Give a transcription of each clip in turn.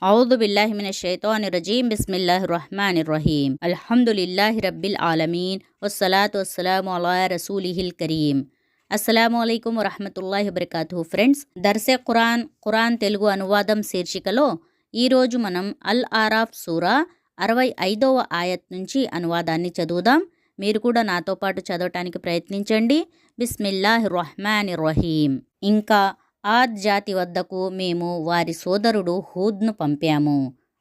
ఔదు బిల్లాహి మినష్ షైతానిర్ రజీం బిస్మిల్లాహిర్ రహ్మానిర్ రహీం అల్హమ్దులిల్లాహి రబ్బిల్ ఆలమీన్ వస్సలాతు వస్సలాము అలా రసూలిహిల్ కరీం. అస్సలాము అలైకుం వరహమతుల్లాహి వబరకాతుహు. ఫ్రెండ్స్, దర్సే ఖురాన్ తెలుగు అనువాదం శీర్షికలో ఈరోజు మనం అల్ ఆరాఫ్ సూరా 65వ ఆయత్ నుంచి అనువాదాన్ని చదువుదాం. మీరు కూడా నాతో పాటు చదవటానికి ప్రయత్నించండి. బిస్మిల్లాహిర్ రహ్మానిర్ రహీం. ఇంకా ఆద్ జాతి వద్దకు మేము వారి సోదరుడు హూద్ను పంపాము.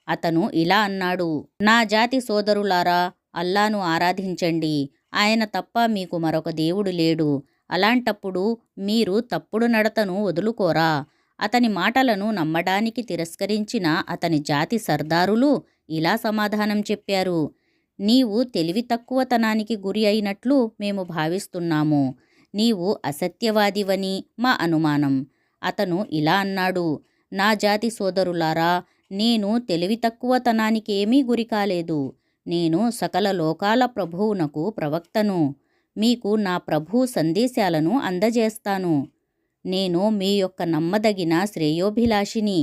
అతను ఇలా అన్నాడు: నా జాతి సోదరులారా, అల్లాను ఆరాధించండి. ఆయన తప్ప మీకు మరొక దేవుడు లేడు. అలాంటప్పుడు మీరు తప్పుడు నడతను వదులుకోరా? అతని మాటలను నమ్మడానికి తిరస్కరించిన అతని జాతి సర్దారులు ఇలా సమాధానం చెప్పారు: నీవు తెలివి తక్కువతనానికి గురి అయినట్లు మేము భావిస్తున్నాము. నీవు అసత్యవాదివని మా అనుమానం. అతను ఇలా అన్నాడు: నా జాతి సోదరులారా, నేను తెలివి తక్కువతనానికేమీ గురి కాలేదు. నేను సకల లోకాల ప్రభువునకు ప్రవక్తను. మీకు నా ప్రభు సందేశాలను అందజేస్తాను. నేను మీ యొక్క నమ్మదగిన శ్రేయోభిలాషిని.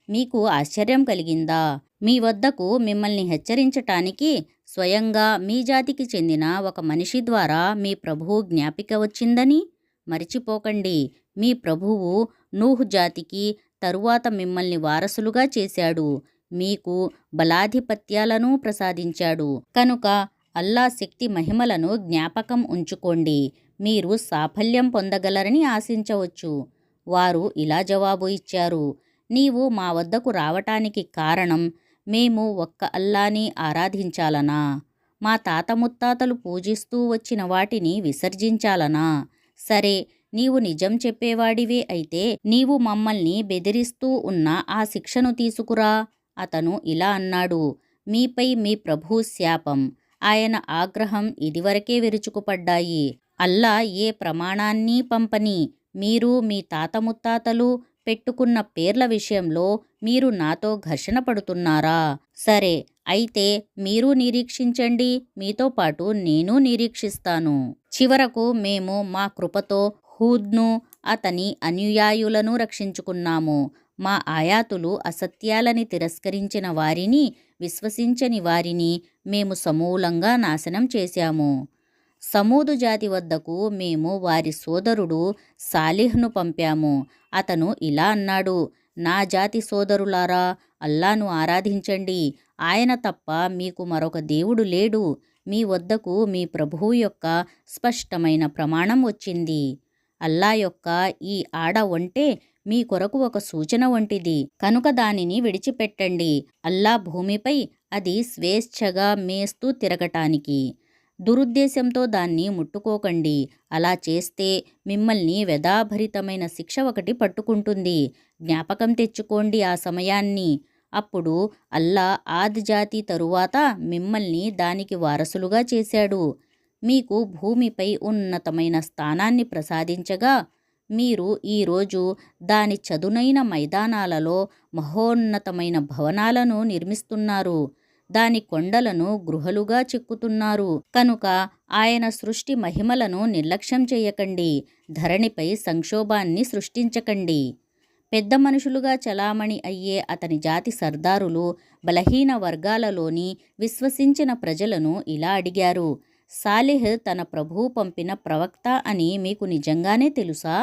మీకు ఆశ్చర్యం కలిగిందా? మీ వద్దకు మిమ్మల్ని హెచ్చరించటానికి స్వయంగా మీ జాతికి చెందిన ఒక మనిషి ద్వారా మీ ప్రభువు జ్ఞాపిక వచ్చిందని మరిచిపోకండి. మీ ప్రభువు నూహ్ జాతికి తరువాత మిమ్మల్ని వారసులుగా చేశాడు. మీకు బలాధిపత్యాలను ప్రసాదించాడు. కనుక అల్లా శక్తి మహిమలను జ్ఞాపకం ఉంచుకోండి. మీరు సాఫల్యం పొందగలరని ఆశించవచ్చు. వారు ఇలా జవాబు ఇచ్చారు: నీవు మా వద్దకు రావటానికి కారణం మేము ఒక్క అల్లాని ఆరాధించాలనా? మా తాత ముత్తాతలు పూజిస్తూ వచ్చిన వాటిని విసర్జించాలనా? సరే, నీవు నిజం చెప్పేవాడివే అయితే నీవు మమ్మల్ని బెదిరిస్తూ ఉన్న ఆ శిక్షను తీసుకురా. అతను ఇలా అన్నాడు: మీపై మీ ప్రభు శాపం, ఆయన ఆగ్రహం ఇదివరకే విరుచుకుపడ్డాయి. అల్లా ఏ ప్రమాణాన్ని పంపని మీరు మీ తాత ముత్తాతలు పెట్టుకున్న పేర్ల విషయంలో మీరు నాతో ఘర్షణ పడుతున్నారా? సరే, అయితే మీరు నిరీక్షించండి, మీతో పాటు నేను నిరీక్షిస్తాను. చివరకు మేము మా కృపతో హూద్ను అతని అనుయాయులను రక్షించుకున్నాము. మా ఆయాతులు అసత్యాలని తిరస్కరించిన వారిని, విశ్వసించని వారిని మేము సమూలంగా నాశనం చేశాము. సమూదు జాతి వద్దకు మేము వారి సోదరుడు సాలిహ్ను పంపాము. అతను ఇలా అన్నాడు: నా జాతి సోదరులారా, అల్లాను ఆరాధించండి. ఆయన తప్ప మీకు మరొక దేవుడు లేడు. మీ వద్దకు మీ ప్రభువు యొక్క స్పష్టమైన ప్రమాణం వచ్చింది. అల్లా యొక్క ఈ ఆడ ఒంటె మీ కొరకు ఒక సూచన వంటిది. కనుక దానిని విడిచిపెట్టండి. అల్లా భూమిపై అది స్వేచ్ఛగా మేస్తూ తిరగటానికి. దురుద్దేశంతో దాన్ని ముట్టుకోకండి. అలా చేస్తే మిమ్మల్ని వ్యధాభరితమైన శిక్ష ఒకటి పట్టుకుంటుంది. జ్ఞాపకం తెచ్చుకోండి ఆ సమయాన్ని. అప్పుడు అల్లా ఆద్ జాతి తరువాత మిమ్మల్ని దానికి వారసులుగా చేశాడు. మీకు భూమిపై ఉన్నతమైన స్థానాన్ని ప్రసాదించగా మీరు ఈరోజు దాని చదునైన మైదానాలలో మహోన్నతమైన భవనాలను నిర్మిస్తున్నారు. దాని కొండలను గృహలుగా చెక్కుతున్నారు. కనుక ఆయన సృష్టి మహిమలను నిర్లక్ష్యం చేయకండి. ధరణిపై సంక్షోభాన్ని సృష్టించకండి. పెద్ద మనుషులుగా చలామణి అయ్యే అతని జాతి సర్దారులు బలహీన వర్గాలలోని విశ్వసించిన ప్రజలను ఇలా అడిగారు: సాలిహ్ తన ప్రభువు పంపిన ప్రవక్త అని మీకు నిజంగానే తెలుసా?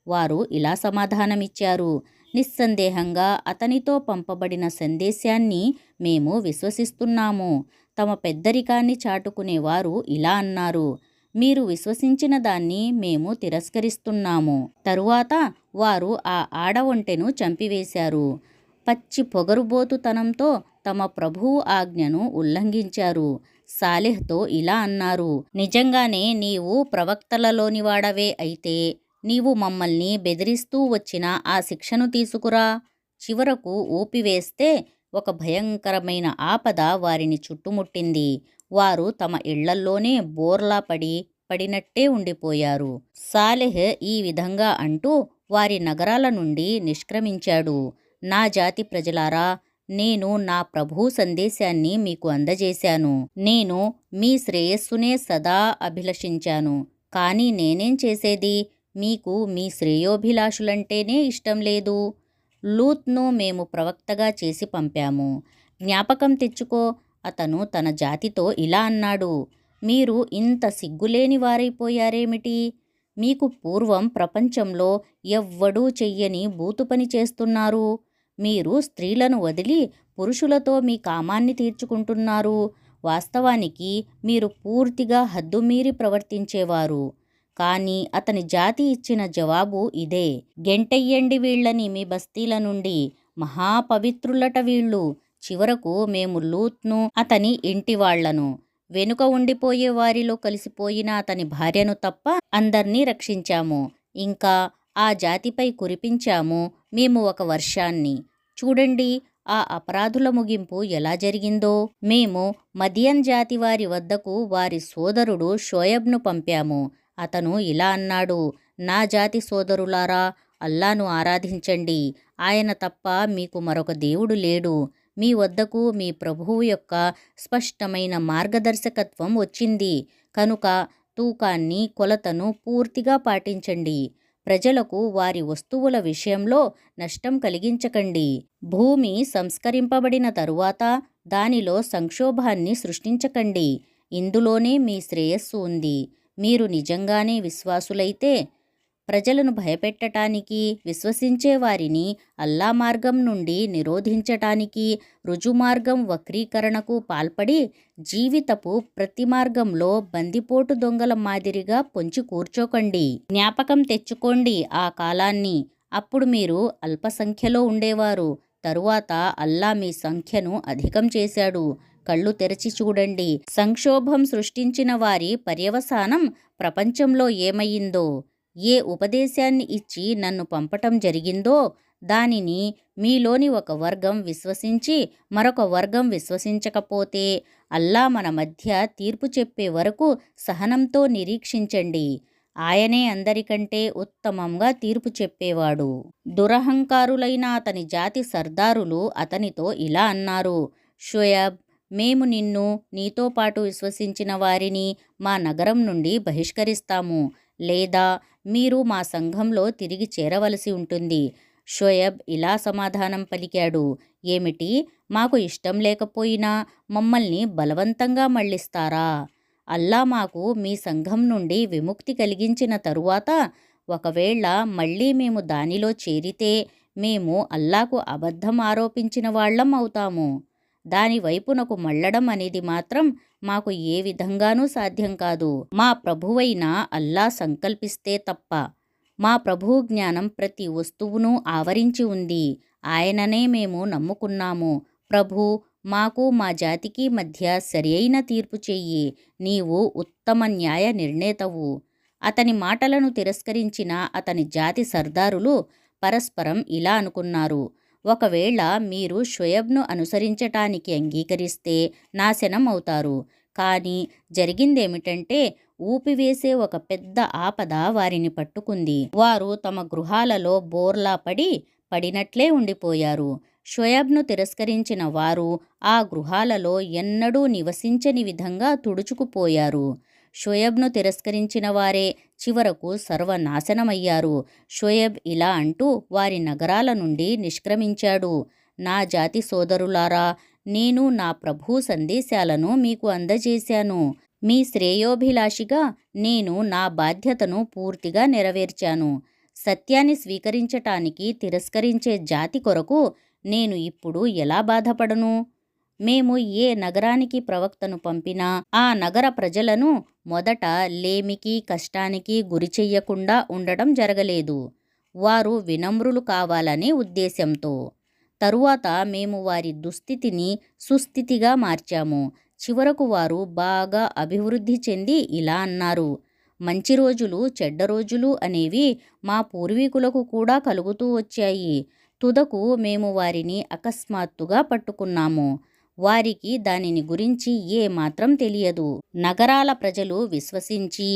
వారు ఇలా సమాధానమిచ్చారు: నిస్సందేహంగా అతనితో పంపబడిన సందేశాన్ని మేము విశ్వసిస్తున్నాము. తమ పెద్దరికాన్ని చాటుకునేవారు ఇలా అన్నారు: మీరు విశ్వసించిన దాన్ని మేము తిరస్కరిస్తున్నాము. తరువాత వారు ఆ ఆడ ఒంటెను చంపివేశారు. పచ్చి పొగరుబోతుతనంతో తమ ప్రభువు ఆజ్ఞను ఉల్లంఘించారు. సాలెహ్తో ఇలా అన్నారు: నిజంగానే నీవు ప్రవక్తలలోనివాడవే అయితే నీవు మమ్మల్ని బెదిరిస్తూ వచ్చిన ఆ శిక్షను తీసుకురా. చివరకు ఊపివేస్తే ఒక భయంకరమైన ఆపద వారిని చుట్టుముట్టింది. వారు తమ ఇళ్లల్లోనే బోర్లా పడినట్టే ఉండిపోయారు. సాలెహ్ ఈ విధంగా అంటూ వారి నగరాల నుండి నిష్క్రమించాడు. నా జాతి ప్రజలారా, నేను నా ప్రభు సందేశాన్ని మీకు అందజేశాను. నేను మీ శ్రేయస్సునే సదా అభిలషించాను. కానీ నేనేం చేసేది? మీకు మీ శ్రేయోభిలాషులంటేనే ఇష్టం లేదు. లూత్ను మేము ప్రవక్తగా చేసి పంపాము. జ్ఞాపకం తెచ్చుకో, అతను తన జాతితో ఇలా అన్నాడు: మీరు ఇంత సిగ్గులేని వారైపోయారేమిటి? మీకు పూర్వం ప్రపంచంలో ఎవ్వడూ చెయ్యని బూతు పని చేస్తున్నారు. మీరు స్త్రీలను వదిలి పురుషులతో మీ కామాన్ని తీర్చుకుంటున్నారు. వాస్తవానికి మీరు పూర్తిగా హద్దుమీరి ప్రవర్తించేవారు. కానీ అతని జాతి ఇచ్చిన జవాబు ఇదే: గెంటెయ్యండి వీళ్ళని మీ బస్తీల నుండి, మహాపవిత్రులట వీళ్ళు. చివరకు మేము లూత్ను, అతని ఇంటివాళ్లను, వెనుక ఉండిపోయే వారిలో కలిసిపోయిన అతని భార్యను తప్ప అందర్నీ రక్షించాము. ఇంకా ఆ జాతిపై కురిపించాము మేము ఒక వర్షాన్ని. చూడండి ఆ అపరాధుల ముగింపు ఎలా జరిగిందో. మేము మదియన్ జాతి వారి వద్దకు వారి సోదరుడు షోయబ్ను పంపాము. అతను ఇలా అన్నాడు: నా జాతి సోదరులారా, అల్లాను ఆరాధించండి. ఆయన తప్ప మీకు మరొక దేవుడు లేడు. మీ వద్దకు మీ ప్రభువు యొక్క స్పష్టమైన మార్గదర్శకత్వం వచ్చింది కనుక తూకాన్ని, కొలతను పూర్తిగా పాటించండి. ప్రజలకు వారి వస్తువుల విషయంలో నష్టం కలిగించకండి. భూమి సంస్కరింపబడిన తరువాత దానిలో సంక్షోభాన్ని సృష్టించకండి. ఇందులోనే మీ శ్రేయస్సు ఉంది. మీరు నిజంగానే విశ్వాసులైతే ప్రజలను భయపెట్టటానికి, విశ్వసించే వారిని అల్లా మార్గం నుండి నిరోధించటానికి, రుజుమార్గం వక్రీకరణకు పాల్పడి జీవితపు ప్రతి మార్గంలో బందిపోటు దొంగల మాదిరిగా పొంచి కూర్చోకండి. జ్ఞాపకం తెచ్చుకోండి ఆ కాలాన్ని. అప్పుడు మీరు అల్పసంఖ్యలో ఉండేవారు. తరువాత అల్లా మీ సంఖ్యను అధికం చేశాడు. కళ్ళు తెరచి చూడండి. సంక్షోభం సృష్టించిన వారి పర్యవసానం ప్రపంచంలో ఏమయ్యిందో. ఏ ఉపదేశాన్ని ఇచ్చి నన్ను పంపటం జరిగిందో దానిని మీలోని ఒక వర్గం విశ్వసించి మరొక వర్గం విశ్వసించకపోతే అల్లా మన మధ్య తీర్పు చెప్పే వరకు సహనంతో నిరీక్షించండి. ఆయనే అందరికంటే ఉత్తమంగా తీర్పు చెప్పేవాడు. దురహంకారులైన అతని జాతి సర్దారులు అతనితో ఇలా అన్నారు: షుయబ్, మేము నిన్ను, నీతో పాటు విశ్వసించిన వారిని మా నగరం నుండి బహిష్కరిస్తాము, లేదా మీరు మా సంఘంలో తిరిగి చేరవలసి ఉంటుంది. షోయబ్ ఇలా సమాధానం పలికాడు: ఏమిటి, మాకు ఇష్టం లేకపోయినా మమ్మల్ని బలవంతంగా మళ్ళిస్తారా? అల్లా మాకు మీ సంఘం నుండి విముక్తి కలిగించిన తరువాత ఒకవేళ మళ్ళీ మేము దానిలో చేరితే మేము అల్లాకు అబద్ధం ఆరోపించిన వాళ్ళం అవుతాము. దాని వైపునకు మళ్ళడం అనేది మాత్రం మాకు ఏ విధంగానూ సాధ్యం కాదు, మా ప్రభువైన అల్లా సంకల్పిస్తే తప్ప. మా ప్రభువు జ్ఞానం ప్రతి వస్తువును ఆవరించి ఉంది. ఆయననే మేము నమ్ముకున్నాము. ప్రభూ, మాకు మా జాతికి మధ్య సరియైన తీర్పు చెయ్యి. నీవు ఉత్తమ న్యాయ నిర్ణేతవు. అతని మాటలను తిరస్కరించిన అతని జాతి సర్దారులు పరస్పరం ఇలా అనుకున్నారు: ఒకవేళ మీరు షుయబ్ను అనుసరించటానికి అంగీకరిస్తే నాశనం అవుతారు. కానీ జరిగిందేమిటంటే ఊపివేసే ఒక పెద్ద ఆపద వారిని పట్టుకుంది. వారు తమ గృహాలలో బోర్లా పడినట్లే ఉండిపోయారు. షుయబ్ను తిరస్కరించిన వారు ఆ గృహాలలో ఎన్నడూ నివసించని విధంగా తుడుచుకుపోయారు. షుయబ్ను తిరస్కరించిన వారే చివరకు సర్వనాశనమయ్యారు. షుయబ్ ఇలా అంటూ వారి నగరాల నుండి నిష్క్రమించాడు: నా జాతి సోదరులారా, నేను నా ప్రభు సందేశాలను మీకు అందజేశాను. మీ శ్రేయోభిలాషిగా నేను నా బాధ్యతను పూర్తిగా నెరవేర్చాను. సత్యాన్ని స్వీకరించటానికి తిరస్కరించే జాతి కొరకు నేను ఇప్పుడు ఎలా బాధపడను? మేము ఏ నగరానికి ప్రవక్తను పంపినా ఆ నగర ప్రజలను మొదట లేమికి, కష్టానికి గురి చెయ్యకుండా ఉండడం జరగలేదు. వారు వినమ్రులు కావాలనే ఉద్దేశంతో. తరువాత మేము వారి దుస్థితిని సుస్థితిగా మార్చాము. చివరకు వారు బాగా అభివృద్ధి చెంది ఇలా అన్నారు: మంచి రోజులు, చెడ్డ రోజులు అనేవి మా పూర్వీకులకు కూడా కలుగుతూ వచ్చాయి. తుదకు మేము వారిని అకస్మాత్తుగా పట్టుకున్నాము. వారికి దానిని గురించి ఏమాత్రం తెలియదు. నగరాల ప్రజలు విశ్వసించి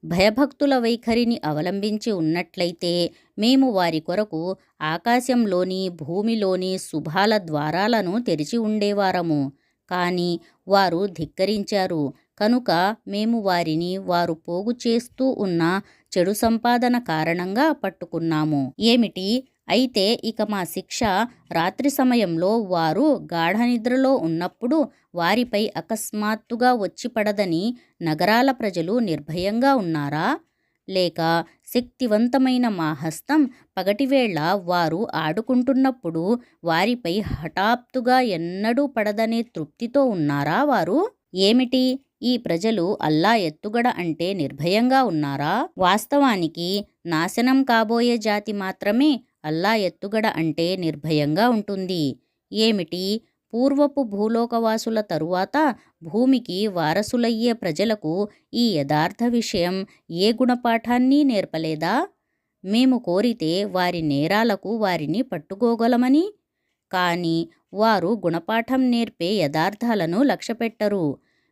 భయభక్తుల వైఖరిని అవలంబించి ఉన్నట్లయితే మేము వారి కొరకు ఆకాశంలోని, భూమిలోని శుభాల ద్వారాలను తెరిచి ఉండేవారము. కానీ వారు ధిక్కరించారు కనుక మేము వారిని వారు పోగు చేస్తూ ఉన్న చెడు సంపాదన కారణంగా పట్టుకున్నాము. ఏమిటి, అయితే ఇక మా శిక్ష రాత్రి సమయంలో వారు గాఢనిద్రలో ఉన్నప్పుడు వారిపై అకస్మాత్తుగా వచ్చి పడదని నగరాల ప్రజలు నిర్భయంగా ఉన్నారా? లేక శక్తివంతమైన మా హస్తం పగటివేళ వారు ఆడుకుంటున్నప్పుడు వారిపై హఠాత్తుగా ఎన్నడూ పడదనే తృప్తితో ఉన్నారా వారు? ఏమిటి ఈ ప్రజలు అల్లా ఎత్తుగడ అంటే నిర్భయంగా ఉన్నారా? వాస్తవానికి నాశనం కాబోయే జాతి మాత్రమే అల్లా ఎత్తుగడ అంటే నిర్భయంగా ఉంటుంది. ఏమిటి పూర్వపు భూలోకవాసుల తరువాత భూమికి వారసులయ్యే ప్రజలకు ఈ యథార్థ విషయం ఏ గుణపాఠాన్ని నేర్పలేదా? మేము కోరితే వారి నేరాలకు వారిని పట్టుకోగలమని. కానీ వారు గుణపాఠం నేర్పే యథార్థాలను లక్ష్యపెట్టరు.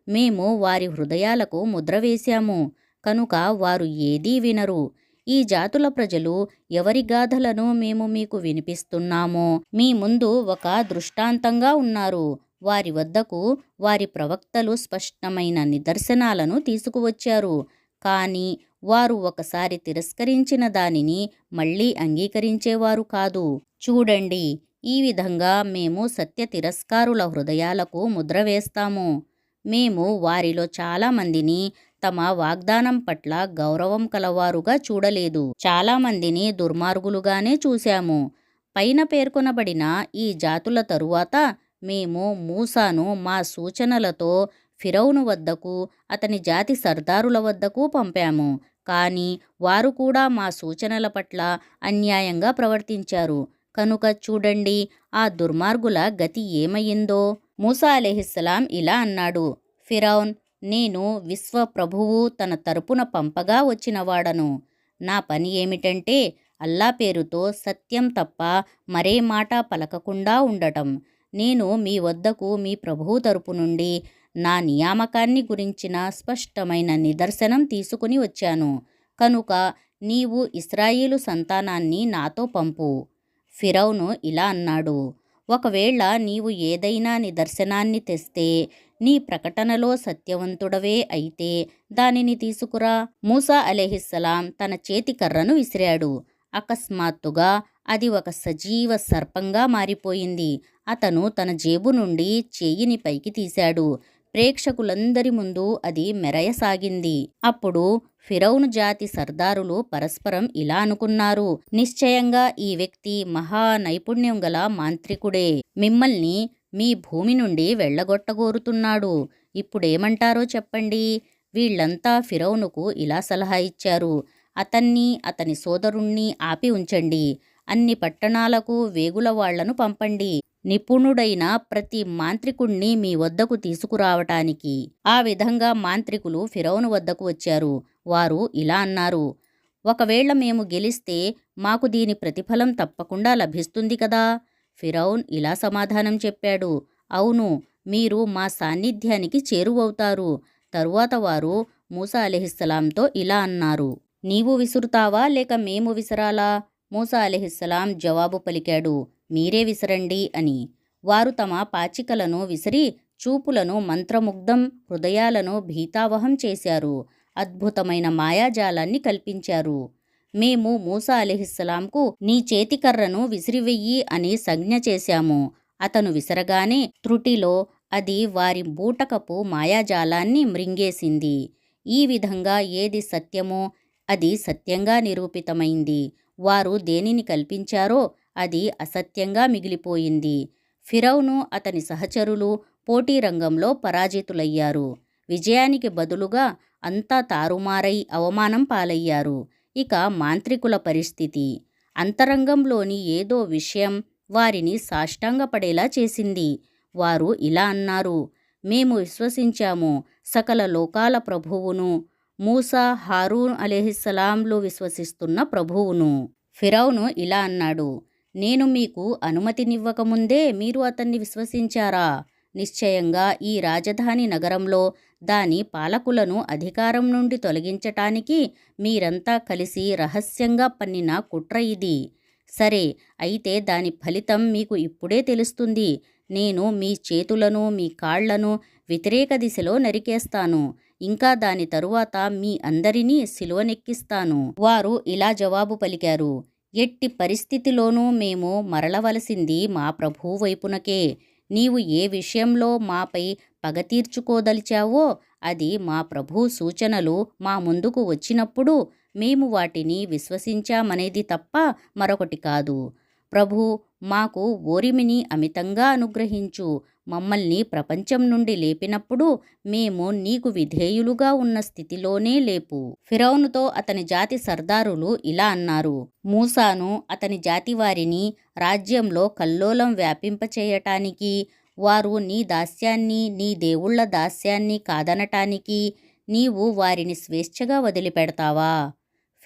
మేము వారి హృదయాలకు ముద్ర వేశాము కనుక వారు ఏదీ వినరు. ఈ జాతుల ప్రజలు ఎవరి గాథలను మేము మీకు వినిపిస్తున్నామో మీ ముందు ఒక దృష్టాంతంగా ఉన్నారు. వారి వద్దకు వారి ప్రవక్తలు స్పష్టమైన నిదర్శనాలను తీసుకువచ్చారు. కానీ వారు ఒకసారి తిరస్కరించిన దానిని మళ్ళీ అంగీకరించేవారు కాదు. చూడండి, ఈ విధంగా మేము సత్య తిరస్కారుల హృదయాలకు ముద్ర వేస్తాము. మేము వారిలో చాలామందిని తమ వాగ్దానం పట్ల గౌరవం కలవారుగా చూడలేదు. చాలామందిని దుర్మార్గులుగానే చూశాము. పైన పేర్కొనబడిన ఈ జాతుల తరువాత మేము మూసాను మా సూచనలతో ఫిరౌను వద్దకు అతని జాతి సర్దారుల వద్దకు పంపాము. కానీ వారు కూడా మా సూచనల పట్ల అన్యాయంగా ప్రవర్తించారు. కనుక చూడండి ఆ దుర్మార్గుల గతి ఏమయ్యిందో. మూసా అలైహిస్సలాం ఇలా అన్నాడు, ఫిరౌన్, నేను విశ్వ ప్రభువు తన తరపున పంపగా వచ్చినవాడను. నా పని ఏమిటంటే అల్లా పేరుతో సత్యం తప్ప మరే మాట పలకకుండా ఉండటం. నేను మీ వద్దకు మీ ప్రభువు తరపు నుండి నా నియామకాన్ని గురించిన స్పష్టమైన నిదర్శనం తీసుకుని వచ్చాను. కనుక నీవు ఇశ్రాయేలు సంతానాన్ని నాతో పంపు. ఫిరౌను ఇలా అన్నాడు, ఒకవేళ నీవు ఏదైనా నిదర్శనాన్ని తెస్తే నీ ప్రకటనలో సత్యవంతుడవే అయితే దానిని తీసుకురా. మూసా అలైహిస్సలాం తన చేతి కర్రను విసిరాడు. అకస్మాత్తుగా అది ఒక సజీవ సర్పంగా మారిపోయింది. అతను తన జేబు నుండి చేయిని పైకి తీశాడు. ప్రేక్షకులందరి ముందు అది మెరయసాగింది. అప్పుడు ఫిరౌను జాతి సర్దారులు పరస్పరం ఇలా అనుకున్నారు, నిశ్చయంగా ఈ వ్యక్తి మహా నైపుణ్యం గల మాంత్రికుడే. మిమ్మల్ని మీ భూమి నుండి వెళ్ళగొట్టగోరుతున్నాడు. ఇప్పుడేమంటారో చెప్పండి. వీళ్లంతా ఫిరౌనుకు ఇలా సలహా ఇచ్చారు, అతన్ని అతని సోదరుణ్ణి ఆపి ఉంచండి. అన్ని పట్టణాలకు వేగుల వాళ్లను పంపండి. నిపుణుడైన ప్రతి మాంత్రికుణ్ణి మీ వద్దకు తీసుకురావటానికి. ఆ విధంగా మాంత్రికులు ఫిరౌను వద్దకు వచ్చారు. వారు ఇలా అన్నారు, ఒకవేళ మేము గెలిస్తే మాకు దీని ప్రతిఫలం తప్పకుండా లభిస్తుంది కదా. ఫిరౌన్ ఇలా సమాధానం చెప్పాడు, అవును, మీరు మా సాన్నిధ్యానికి చేరువవుతారు. తరువాత వారు మూసా అలైహిస్సలాంతో ఇలా అన్నారు, నీవు విసురుతావా లేక మేము విసరాలా? మూసా అలైహిస్సలాం జవాబు పలికాడు, మీరే విసరండి అని. వారు తమ పాచికలను విసిరి చూపులను మంత్రముగ్ధం, హృదయాలను భీతావహం చేశారు. అద్భుతమైన మాయాజాలాన్ని కల్పించారు. మేము మూసా అలైహిస్సలాంకు నీ చేతికర్రను విసిరివెయ్యి అని సంజ్ఞ చేశాము. అతను విసరగానే త్రుటిలో అది వారి బూటకపు మాయాజాలాన్ని మ్రింగేసింది. ఈ విధంగా ఏది సత్యమో అది సత్యంగా నిరూపితమైంది. వారు దేనిని కల్పించారో అది అసత్యంగా మిగిలిపోయింది. ఫిరౌను అతని సహచరులు పోటీ రంగంలో పరాజితులయ్యారు. విజయానికి బదులుగా అంతా తారుమారై అవమానం పాలయ్యారు. ఇక మాంత్రికుల పరిస్థితి, అంతరంగంలోని ఏదో విషయం వారిని సాష్టాంగపడేలా చేసింది. వారు ఇలా అన్నారు, మేము విశ్వసించాము సకల లోకాల ప్రభువును, మూసా, హారూన్ అలైహిస్సలాంలు విశ్వసిస్తున్న ప్రభువును. ఫిరౌను ఇలా అన్నాడు, నేను మీకు అనుమతినివ్వకముందే మీరు అతన్ని విశ్వసించారా? నిశ్చయంగా ఈ రాజధాని నగరంలో దాని పాలకులను అధికారం నుండి తొలగించటానికి మీరంతా కలిసి రహస్యంగా పన్నిన కుట్ర ఇది. సరే, అయితే దాని ఫలితం మీకు ఇప్పుడే తెలుస్తుంది. నేను మీ చేతులను మీ కాళ్లను వ్యతిరేక దిశలో నరికేస్తాను. ఇంకా దాని తరువాత మీ అందరినీ సిలువనెక్కిస్తాను. వారు ఇలా జవాబు పలికారు, ఎట్టి పరిస్థితిలోనూ మేము మరలవలసింది మా ప్రభువు వైపునకే. నీవు ఏ విషయంలో మాపై పగ తీర్చుకోదలిచావో అది మా ప్రభు సూచనలు మా ముందుకు వచ్చినప్పుడు మేము వాటిని విశ్వసించామనేది తప్ప మరొకటి కాదు. ప్రభూ, మాకు ఓరిమిని అమితంగా అనుగ్రహించు. మమ్మల్ని ప్రపంచం నుండి లేపినప్పుడు మేము నీకు విధేయులుగా ఉన్న స్థితిలోనే లేపు. ఫిరౌనుతో అతని జాతి సర్దారులు ఇలా అన్నారు: మూసాను, అతని జాతివారిని రాజ్యంలో కల్లోలం వ్యాపింపచేయటానికి, వారు నీ దాస్యాన్ని, నీ దేవుళ్ల దాస్యాన్ని కాదనటానికి నీవు వారిని స్వేచ్ఛగా వదిలిపెడతావా?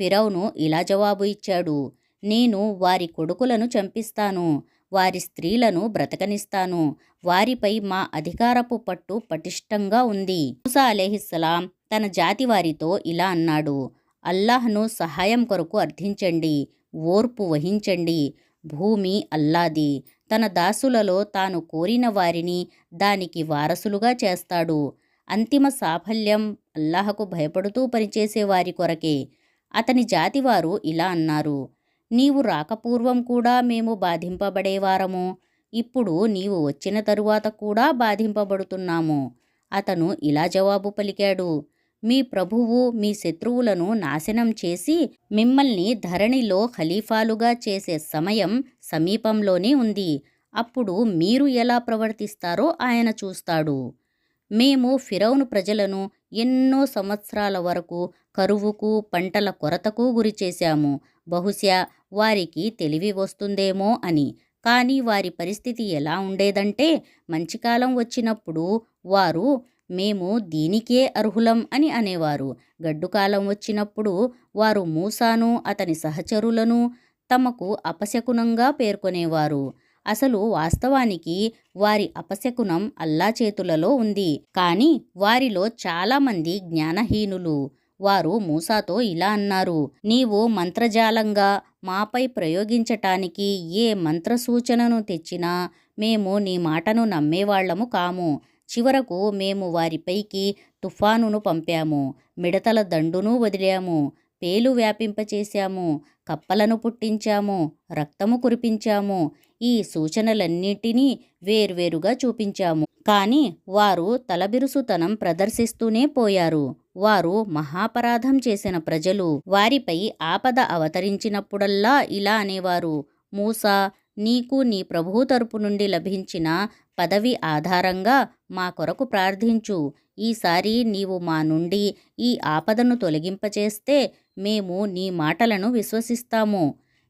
ఫిరౌను ఇలా జవాబు ఇచ్చాడు: నేను వారి కొడుకులను చంపిస్తాను, వారి స్త్రీలను బ్రతకనిస్తాను, వారిపై మా అధికారపు పట్టు పటిష్టంగా ఉంది. మూసా అలైహిస్సలాం తన జాతి వారితో ఇలా అన్నాడు: అల్లాహ్ను సహాయం కొరకు అర్థించండి, ఓర్పు వహించండి. భూమి అల్లాది. తన దాసులలో తాను కోరిన వారిని దానికి వారసులుగా చేస్తాడు. అంతిమ సాఫల్యం అల్లాహకు భయపడుతూ పనిచేసే వారి కొరకే. అతని జాతివారు ఇలా అన్నారు: నీవు రాకపూర్వం కూడా మేము బాధింపబడేవారము, ఇప్పుడు నీవు వచ్చిన తరువాత కూడా బాధింపబడుతున్నాము. అతను ఇలా జవాబు పలికాడు: మీ ప్రభువు మీ శత్రువులను నాశనం చేసి మిమ్మల్ని ధరణిలో ఖలీఫాలుగా చేసే సమయం సమీపంలోనే ఉంది. అప్పుడు మీరు ఎలా ప్రవర్తిస్తారో ఆయన చూస్తాడు. మేము ఫిరౌను ప్రజలను ఎన్నో సంవత్సరాల వరకు కరువుకు, పంటల కొరతకు గురిచేశాము. బహుశా వారికి తెలివి వస్తుందేమో అని. కానీ వారి పరిస్థితి ఎలా ఉండేదంటే, మంచికాలం వచ్చినప్పుడు వారు మేము దీనికే అర్హులం అని అనేవారు. గడ్డుకాలం వచ్చినప్పుడు వారు మూసాను, అతని సహచరులను తమకు అపశకునంగా పేర్కొనేవారు. అసలు వాస్తవానికి వారి అపశకునం అల్లా చేతులలో ఉంది. కానీ వారిలో చాలామంది జ్ఞానహీనులు. వారు మూసాతో ఇలా అన్నారు: నీవు మంత్రజాలంగా మాపై ప్రయోగించటానికి ఏ మంత్ర సూచనను తెచ్చినా మేము నీ మాటను నమ్మేవాళ్లము కాము. చివరకు మేము వారిపైకి తుఫానును పంపాము, మిడతల దండును వదిలాము, పేలు వ్యాపింపచేశాము, కప్పలను పుట్టించాము, రక్తము కురిపించాము. ఈ సూచనలన్నిటినీ వేర్వేరుగా చూపించాము. కానీ వారు తలబిరుసుతనం ప్రదర్శిస్తూనే పోయారు. వారు మహాపరాధం చేసిన ప్రజలు. వారిపై ఆపద అవతరించినప్పుడల్లా ఇలా అనేవారు: మూసా, నీకు నీ ప్రభువు తరపు నుండి లభించిన పదవి ఆధారంగా మా కొరకు ప్రార్థించు. ఈసారి నీవు మా నుండి ఈ ఆపదను తొలగింపచేస్తే మేము నీ మాటలను విశ్వసిస్తాము.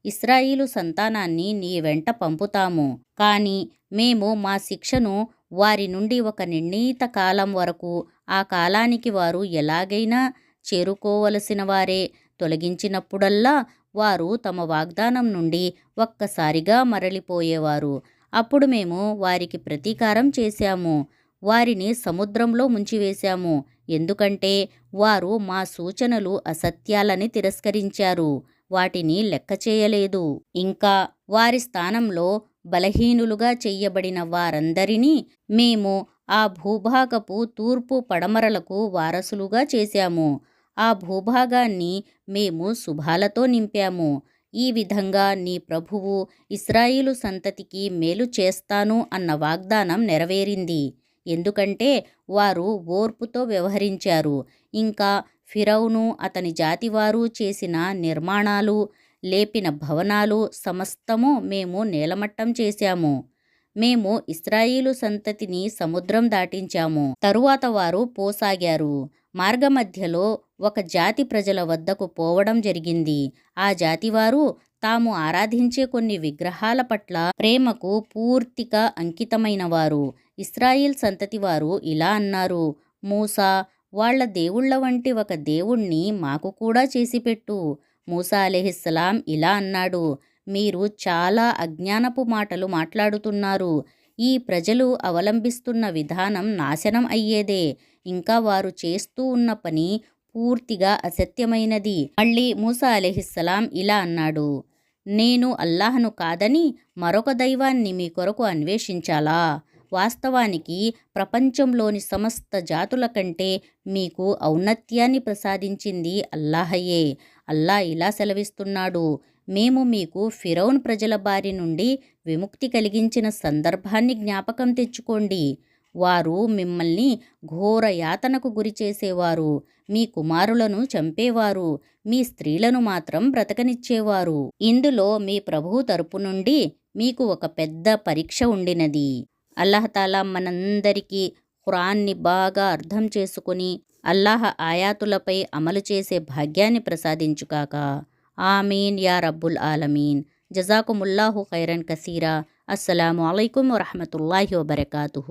ఇశ్రాయేలు సంతానాన్ని నీ వెంట పంపుతాము. కానీ మేము మా శిక్షను వారి నుండి ఒక నిర్ణీత కాలం వరకు, ఆ కాలానికి వారు ఎలాగైనా చేరుకోవలసిన వారే, తొలగించినప్పుడల్లా వారు తమ వాగ్దానం నుండి ఒక్కసారిగా మరలిపోయేవారు. అప్పుడు మేము వారికి ప్రతీకారం చేశాము, వారిని సముద్రంలో ముంచివేశాము. ఎందుకంటే వారు మా సూచనలు అసత్యాలని తిరస్కరించారు, వాటిని లెక్క చేయలేదు. ఇంకా వారి స్థానంలో బలహీనులుగా చెయ్యబడిన వారందరినీ మేము ఆ భూభాగపు తూర్పు పడమరలకు వారసులుగా చేశాము. ఆ భూభాగాన్ని మేము శుభాలతో నింపాము. ఈ విధంగా నీ ప్రభువు ఇశ్రాయేలు సంతతికి మేలు చేస్తాను అన్న వాగ్దానం నెరవేరింది. ఎందుకంటే వారు ఓర్పుతో వ్యవహరించారు. ఇంకా ఫిరౌను, అతని జాతివారు చేసిన నిర్మాణాలు, లేపిన భవనాలు సమస్తము మేము నేలమట్టం చేశాము. మేము ఇశ్రాయేలు సంతతిని సముద్రం దాటించాము. తరువాత వారు పోసాగారు. మార్గమధ్యలో ఒక జాతి ప్రజల వద్దకు పోవడం జరిగింది. ఆ జాతివారు తాము ఆరాధించే కొన్ని విగ్రహాల పట్ల ప్రేమకు పూర్తిగా అంకితమైనవారు. ఇశ్రాయేల్ సంతతి వారు ఇలా అన్నారు: మూసా, వాళ్ల దేవుళ్ల వంటి ఒక దేవుణ్ణి మాకు కూడా చేసిపెట్టు. మూసా అలైహిస్సలాం ఇలా అన్నాడు: మీరు చాలా అజ్ఞానపు మాటలు మాట్లాడుతున్నారు. ఈ ప్రజలు అవలంబిస్తున్న విధానం నాశనం అయ్యేదే. ఇంకా వారు చేస్తూ ఉన్న పని పూర్తిగా అసత్యమైనది. మళ్ళీ మూసా అలైహిస్సలాం ఇలా అన్నాడు: నేను అల్లాహ్ను కాదని మరొక దైవాన్ని మీ కొరకు అన్వేషించాలా? వాస్తవానికి ప్రపంచంలోని సమస్త జాతుల కంటే మీకు ఔన్నత్యాన్ని ప్రసాదించింది అల్లాహయే. అల్లా ఇలా సెలవిస్తున్నాడు: మేము మీకు ఫిరౌన్ ప్రజల బారి నుండి విముక్తి కలిగించిన సందర్భాన్ని జ్ఞాపకం తెచ్చుకోండి. వారు మిమ్మల్ని ఘోర యాతనకు గురి చేసేవారు, మీ కుమారులను చంపేవారు, మీ స్త్రీలను మాత్రం బ్రతకనిచ్చేవారు. ఇందులో మీ ప్రభువు తరపు నుండి మీకు ఒక పెద్ద పరీక్ష ఉండినది. అల్లాహతాలా మనందరికీ ఖురాన్ని బాగా అర్థం చేసుకుని అల్లాహ్ ఆయాతులపై అమలు చేసే భాగ్యాన్ని ప్రసాదించుగాక. ఆమీన్ యా రబ్బుల్ ఆలమీన్. జజాకుముల్లాహు ఖైరన్ కసీరా. అస్సలాము అలైకుం వరహమతుల్లాహి వబరకాతుహు.